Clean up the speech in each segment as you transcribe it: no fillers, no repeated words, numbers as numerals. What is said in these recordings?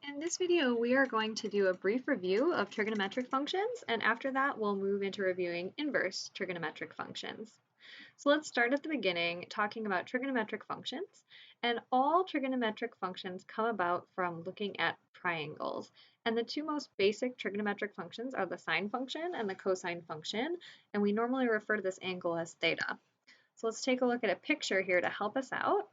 In this video, we are going to do a brief review of trigonometric functions, and after that, we'll move into reviewing inverse trigonometric functions. So let's start at the beginning, talking about trigonometric functions. And all trigonometric functions come about from looking at triangles. And the two most basic trigonometric functions are the sine function and the cosine function, and we normally refer to this angle as theta. So let's take a look at a picture here to help us out.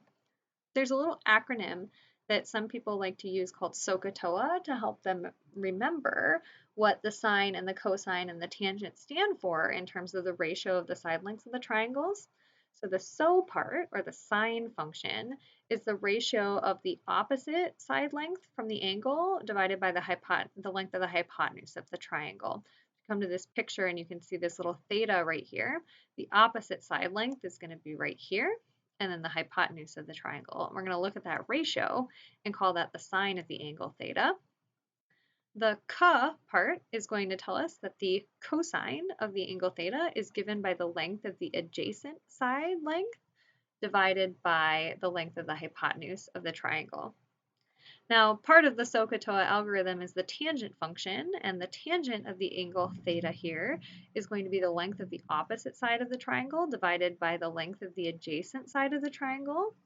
There's a little acronym that some people like to use called SOHCAHTOA to help them remember what the sine and the cosine and the tangent stand for in terms of the ratio of the side lengths of the triangles. So the SO part, or the sine function, is the ratio of the opposite side length from the angle divided by the length of the hypotenuse of the triangle. Come to this picture and you can see this little theta right here. The opposite side length is going to be right here, and then the hypotenuse of the triangle. And we're going to look at that ratio and call that the sine of the angle theta. The CA part is going to tell us that the cosine of the angle theta is given by the length of the adjacent side length divided by the length of the hypotenuse of the triangle. Now, part of the SOHCAHTOA algorithm is the tangent function, and the tangent of the angle theta here is going to be the length of the opposite side of the triangle divided by the length of the adjacent side of the triangle.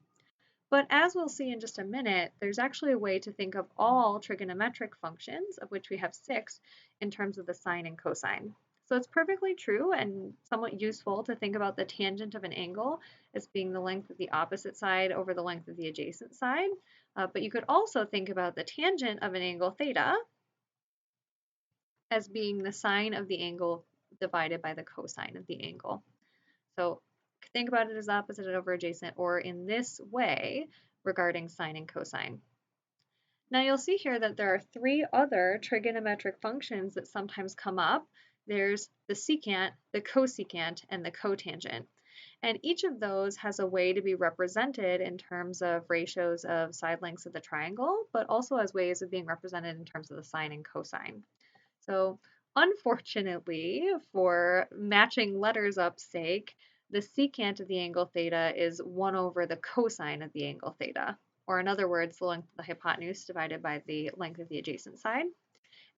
But as we'll see in just a minute, there's actually a way to think of all trigonometric functions, of which we have 6, in terms of the sine and cosine. So it's perfectly true and somewhat useful to think about the tangent of an angle as being the length of the opposite side over the length of the adjacent side. But you could also think about the tangent of an angle theta as being the sine of the angle divided by the cosine of the angle. So think about it as opposite over adjacent, or in this way regarding sine and cosine. Now you'll see here that there are 3 other trigonometric functions that sometimes come up. There's the secant, the cosecant, and the cotangent. And each of those has a way to be represented in terms of ratios of side lengths of the triangle, but also as ways of being represented in terms of the sine and cosine. So unfortunately, for matching letters up's sake, the secant of the angle theta is 1 over the cosine of the angle theta, or in other words, the length of the hypotenuse divided by the length of the adjacent side.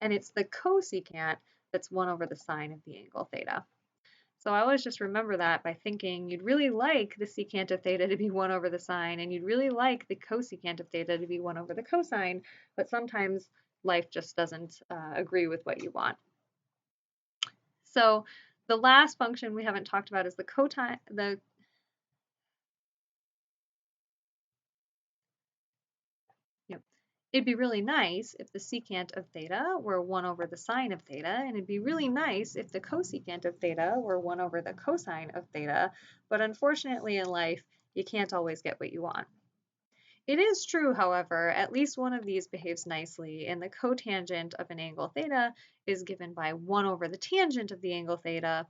And it's the cosecant that's 1 over the sine of the angle theta. So I always just remember that by thinking you'd really like the secant of theta to be 1 over the sine, and you'd really like the cosecant of theta to be 1 over the cosine, but sometimes life just doesn't agree with what you want. So the last function we haven't talked about is the cotangent. It'd be really nice if the secant of theta were 1 over the sine of theta, and it'd be really nice if the cosecant of theta were 1 over the cosine of theta, but unfortunately in life, you can't always get what you want. It is true, however, at least one of these behaves nicely, and the cotangent of an angle theta is given by 1 over the tangent of the angle theta.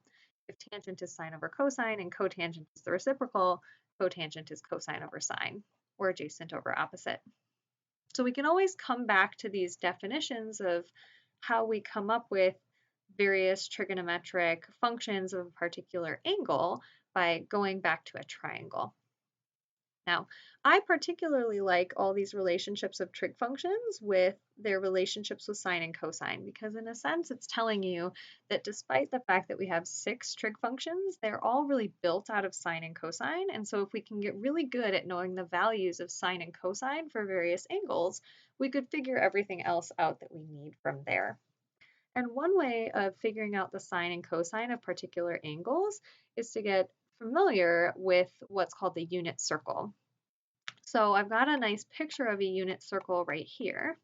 If tangent is sine over cosine and cotangent is the reciprocal, cotangent is cosine over sine, or adjacent over opposite. So we can always come back to these definitions of how we come up with various trigonometric functions of a particular angle by going back to a triangle. Now, I particularly like all these relationships of trig functions with their relationships with sine and cosine, because in a sense it's telling you that despite the fact that we have 6 trig functions, they're all really built out of sine and cosine. And so if we can get really good at knowing the values of sine and cosine for various angles, we could figure everything else out that we need from there. And one way of figuring out the sine and cosine of particular angles is to get familiar with what's called the unit circle. So I've got a nice picture of a unit circle right here.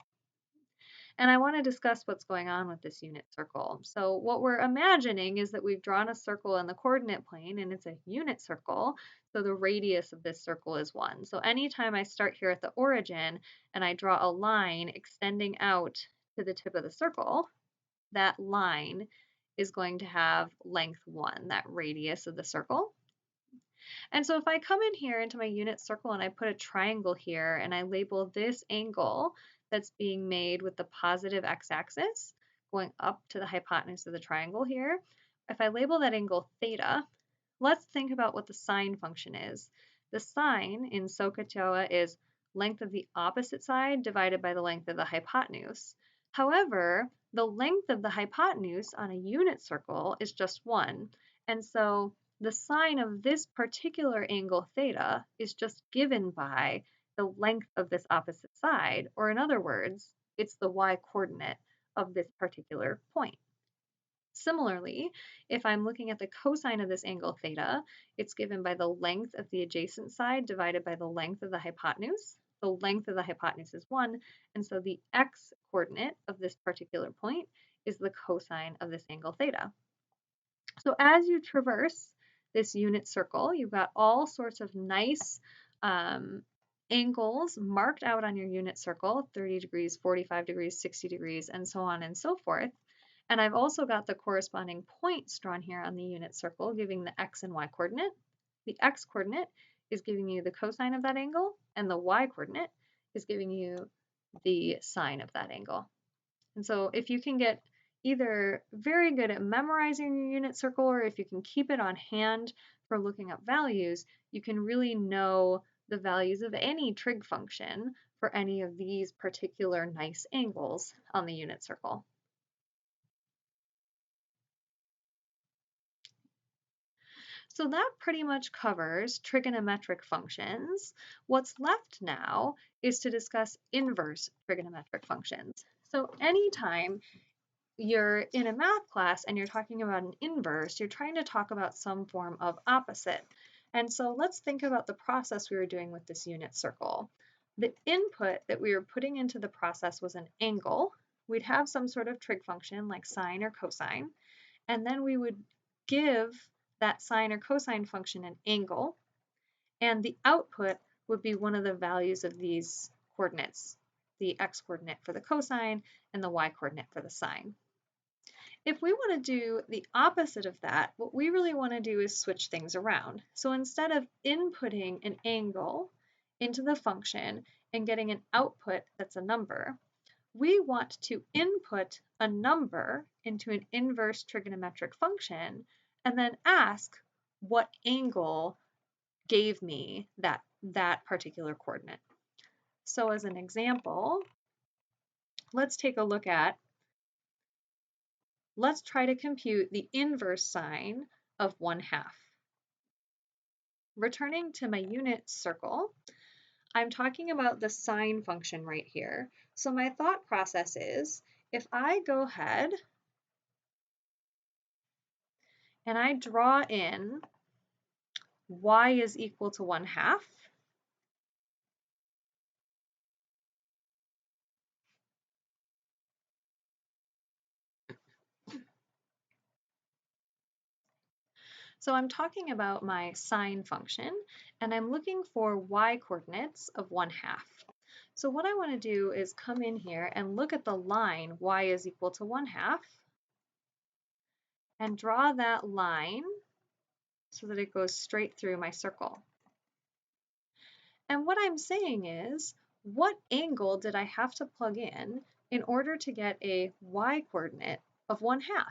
And I want to discuss what's going on with this unit circle. So what we're imagining is that we've drawn a circle in the coordinate plane, and it's a unit circle. So the radius of this circle is 1. So anytime I start here at the origin and I draw a line extending out to the tip of the circle, that line is going to have length 1, that radius of the circle. And so if I come in here into my unit circle and I put a triangle here and I label this angle that's being made with the positive x-axis going up to the hypotenuse of the triangle here, if I label that angle theta, let's think about what the sine function is. The sine in SOHCAHTOA is length of the opposite side divided by the length of the hypotenuse. However, the length of the hypotenuse on a unit circle is just 1, and so the sine of this particular angle theta is just given by the length of this opposite side, or in other words, it's the y-coordinate of this particular point. Similarly, if I'm looking at the cosine of this angle theta, it's given by the length of the adjacent side divided by the length of the hypotenuse. The length of the hypotenuse is 1, and so the x-coordinate of this particular point is the cosine of this angle theta. So as you traverse this unit circle, you've got all sorts of nice angles marked out on your unit circle, 30 degrees, 45 degrees, 60 degrees, and so on and so forth. And I've also got the corresponding points drawn here on the unit circle, giving the x and y coordinate. The x coordinate is giving you the cosine of that angle, and the y coordinate is giving you the sine of that angle. And so if you can get either very good at memorizing your unit circle, or if you can keep it on hand for looking up values, you can really know the values of any trig function for any of these particular nice angles on the unit circle. So that pretty much covers trigonometric functions. What's left now is to discuss inverse trigonometric functions. So anytime you're in a math class and you're talking about an inverse, you're trying to talk about some form of opposite. And so let's think about the process we were doing with this unit circle. The input that we were putting into the process was an angle. We'd have some sort of trig function like sine or cosine, and then we would give that sine or cosine function an angle, and the output would be one of the values of these coordinates, the x-coordinate for the cosine and the y-coordinate for the sine. If we want to do the opposite of that, what we really want to do is switch things around. So instead of inputting an angle into the function and getting an output that's a number, we want to input a number into an inverse trigonometric function and then ask what angle gave me that particular coordinate. So as an example, let's take a look at, let's try to compute the inverse sine of 1/2. Returning to my unit circle, I'm talking about the sine function right here. So my thought process is, if I go ahead and I draw in y is equal to 1/2, so I'm talking about my sine function, and I'm looking for y coordinates of 1/2. So what I want to do is come in here and look at the line y is equal to 1/2 and draw that line so that it goes straight through my circle. And what I'm saying is, what angle did I have to plug in order to get a y coordinate of 1/2?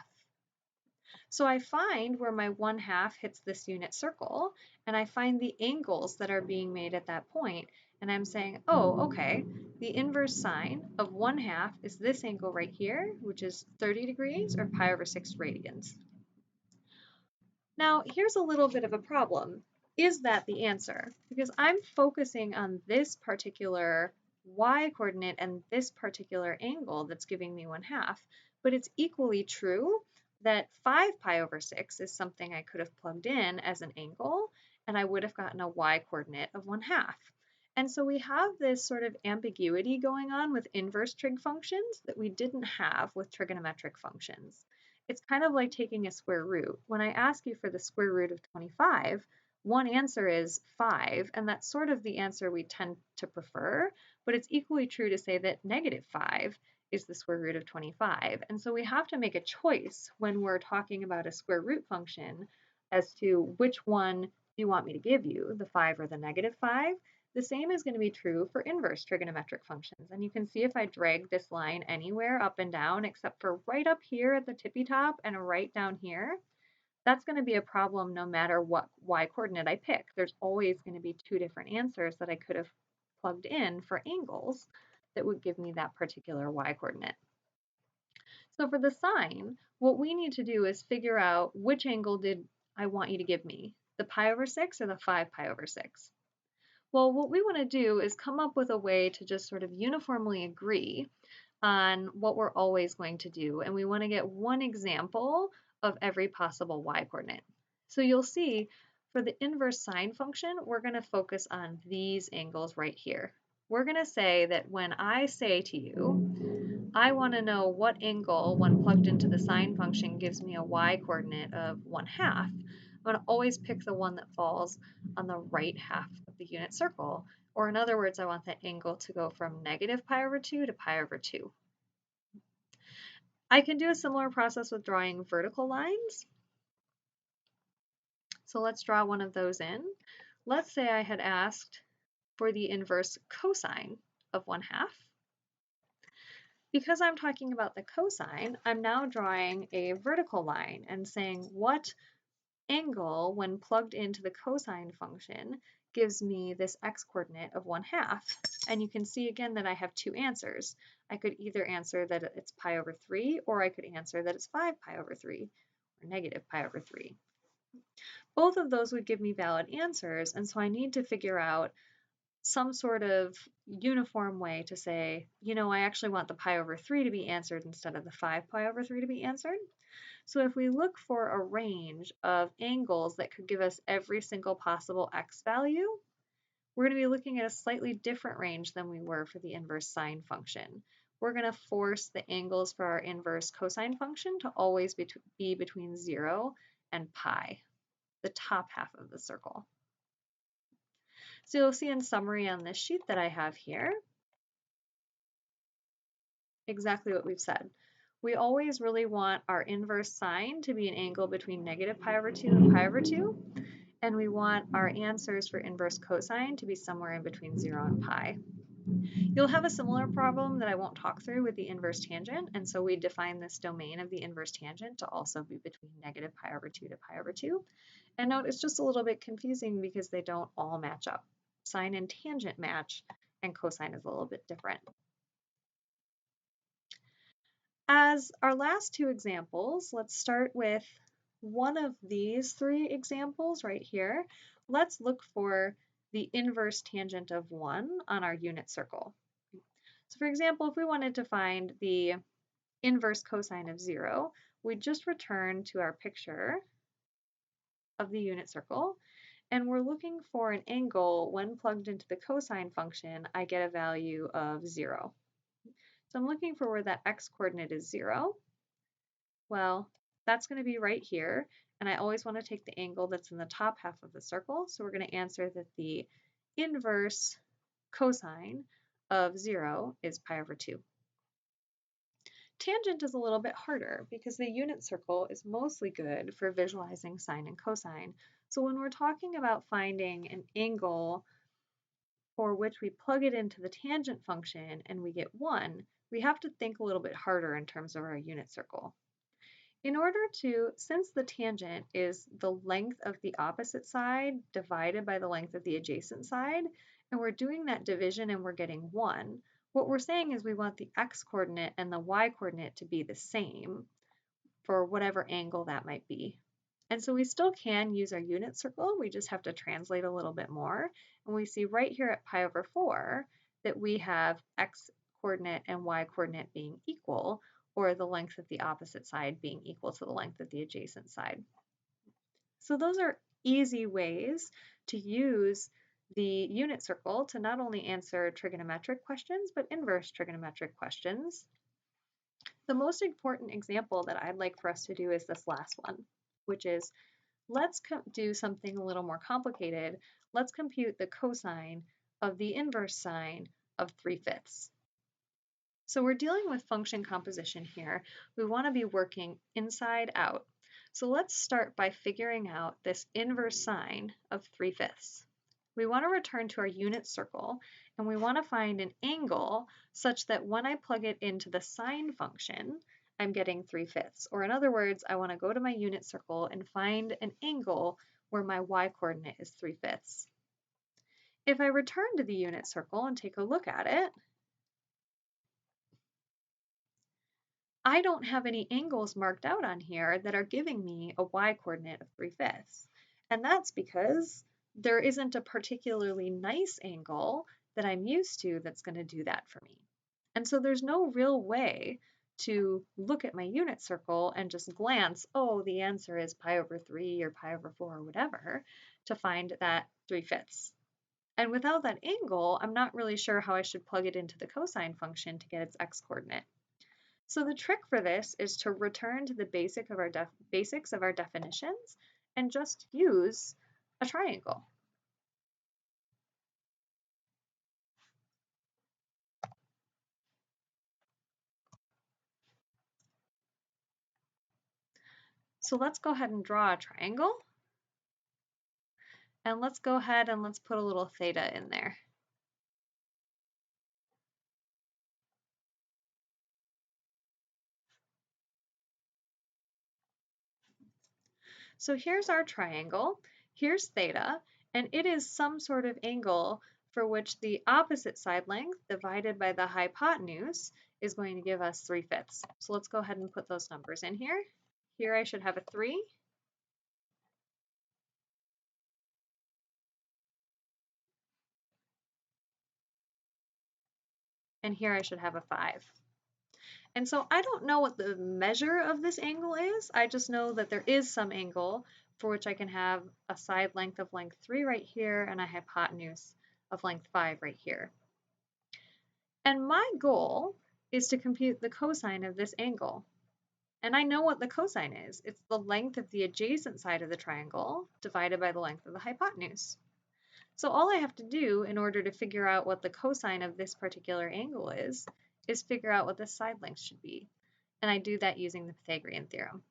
So I find where my 1/2 hits this unit circle, and I find the angles that are being made at that point, and I'm saying, oh, okay, the inverse sine of 1/2 is this angle right here, which is 30 degrees or pi over 6 radians. Now, here's a little bit of a problem. Is that the answer? Because I'm focusing on this particular y coordinate and this particular angle that's giving me 1/2, but it's equally true that 5 pi over 6 is something I could have plugged in as an angle, and I would have gotten a y coordinate of 1/2. And so we have this sort of ambiguity going on with inverse trig functions that we didn't have with trigonometric functions. It's kind of like taking a square root. When I ask you for the square root of 25, one answer is 5, and that's sort of the answer we tend to prefer, but it's equally true to say that -5 is the square root of 25. And so we have to make a choice when we're talking about a square root function as to which one do you want me to give you, the 5 or the -5. The same is going to be true for inverse trigonometric functions. And you can see if I drag this line anywhere up and down, except for right up here at the tippy top and right down here, that's going to be a problem no matter what y coordinate I pick. There's always going to be two different answers that I could have plugged in for angles that would give me that particular y-coordinate. So for the sine, what we need to do is figure out which angle did I want you to give me, the pi over 6 or the 5 pi over 6. Well, what we want to do is come up with a way to just sort of uniformly agree on what we're always going to do, and we want to get one example of every possible y-coordinate. So you'll see for the inverse sine function, we're going to focus on these angles right here. We're going to say that when I say to you, I want to know what angle when plugged into the sine function gives me a y-coordinate of 1/2, I'm going to always pick the one that falls on the right half of the unit circle. Or in other words, I want that angle to go from negative pi over 2 to pi over 2. I can do a similar process with drawing vertical lines. So let's draw one of those in. Let's say I had asked for the inverse cosine of 1/2. Because I'm talking about the cosine, I'm now drawing a vertical line and saying what angle, when plugged into the cosine function, gives me this x-coordinate of 1/2. And you can see again that I have two answers. I could either answer that it's pi over 3, or I could answer that it's 5 pi over 3, or negative pi over 3. Both of those would give me valid answers, and so I need to figure out some sort of uniform way to say, you know, I actually want the pi over 3 to be answered instead of the 5 pi over 3 to be answered. So if we look for a range of angles that could give us every single possible x value, we're going to be looking at a slightly different range than we were for the inverse sine function. We're going to force the angles for our inverse cosine function to always be between 0 and pi, the top half of the circle. So you'll see in summary on this sheet that I have here exactly what we've said. We always really want our inverse sine to be an angle between negative pi over 2 and pi over 2, and we want our answers for inverse cosine to be somewhere in between 0 and pi. You'll have a similar problem that I won't talk through with the inverse tangent, and so we define this domain of the inverse tangent to also be between negative pi over 2 to pi over 2. And note it's just a little bit confusing because they don't all match up. Sine and tangent match, and cosine is a little bit different. As our last two examples, let's start with one of these three examples right here. Let's look for the inverse tangent of 1 on our unit circle. So for example, if we wanted to find the inverse cosine of 0, we just return to our picture of the unit circle, and we're looking for an angle when plugged into the cosine function, I get a value of 0. So I'm looking for where that x-coordinate is 0. Well, that's going to be right here, and I always want to take the angle that's in the top half of the circle, so we're going to answer that the inverse cosine of 0 is pi over 2. Tangent is a little bit harder because the unit circle is mostly good for visualizing sine and cosine. So when we're talking about finding an angle for which we plug it into the tangent function and we get 1, we have to think a little bit harder in terms of our unit circle. In order to, since the tangent is the length of the opposite side divided by the length of the adjacent side, and we're doing that division and we're getting 1, what we're saying is we want the x-coordinate and the y-coordinate to be the same for whatever angle that might be. And so we still can use our unit circle, we just have to translate a little bit more. And we see right here at pi over 4 that we have x-coordinate and y-coordinate being equal, or the length of the opposite side being equal to the length of the adjacent side. So those are easy ways to use the unit circle to not only answer trigonometric questions, but inverse trigonometric questions. The most important example that I'd like for us to do is this last one, which is let's do something a little more complicated. Let's compute the cosine of the inverse sine of 3/5. So we're dealing with function composition here. We want to be working inside out. So let's start by figuring out this inverse sine of 3/5. We want to return to our unit circle, and we want to find an angle such that when I plug it into the sine function, I'm getting 3/5. Or in other words, I want to go to my unit circle and find an angle where my y-coordinate is 3/5. If I return to the unit circle and take a look at it, I don't have any angles marked out on here that are giving me a y-coordinate of 3/5. And that's because there isn't a particularly nice angle that I'm used to that's going to do that for me. And so there's no real way to look at my unit circle and just glance, oh, the answer is pi/3 or pi/4 or whatever, to find that 3/5. And without that angle, I'm not really sure how I should plug it into the cosine function to get its x-coordinate. So the trick for this is to return to the basics of our definitions and just use a triangle. So let's go ahead and draw a triangle. And let's go ahead and let's put a little theta in there. So here's our triangle, here's theta, and it is some sort of angle for which the opposite side length divided by the hypotenuse is going to give us 3/5. So let's go ahead and put those numbers in here. Here I should have a 3. And here I should have a 5. And so I don't know what the measure of this angle is. I just know that there is some angle for which I can have a side length of length 3 right here and a hypotenuse of length 5 right here. And my goal is to compute the cosine of this angle. And I know what the cosine is. It's the length of the adjacent side of the triangle divided by the length of the hypotenuse. So all I have to do in order to figure out what the cosine of this particular angle is figure out what the side length should be. And I do that using the Pythagorean theorem.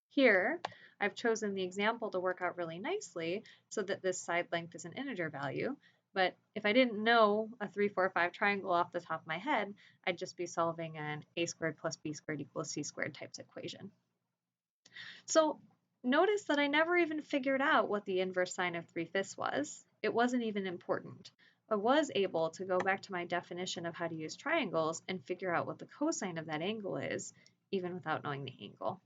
Here, I've chosen the example to work out really nicely so that this side length is an integer value. But if I didn't know a 3, 4, 5 triangle off the top of my head, I'd just be solving an a squared plus b squared equals c squared types equation. So notice that I never even figured out what the inverse sine of 3/5 was. It wasn't even important. I was able to go back to my definition of how to use triangles and figure out what the cosine of that angle is, even without knowing the angle.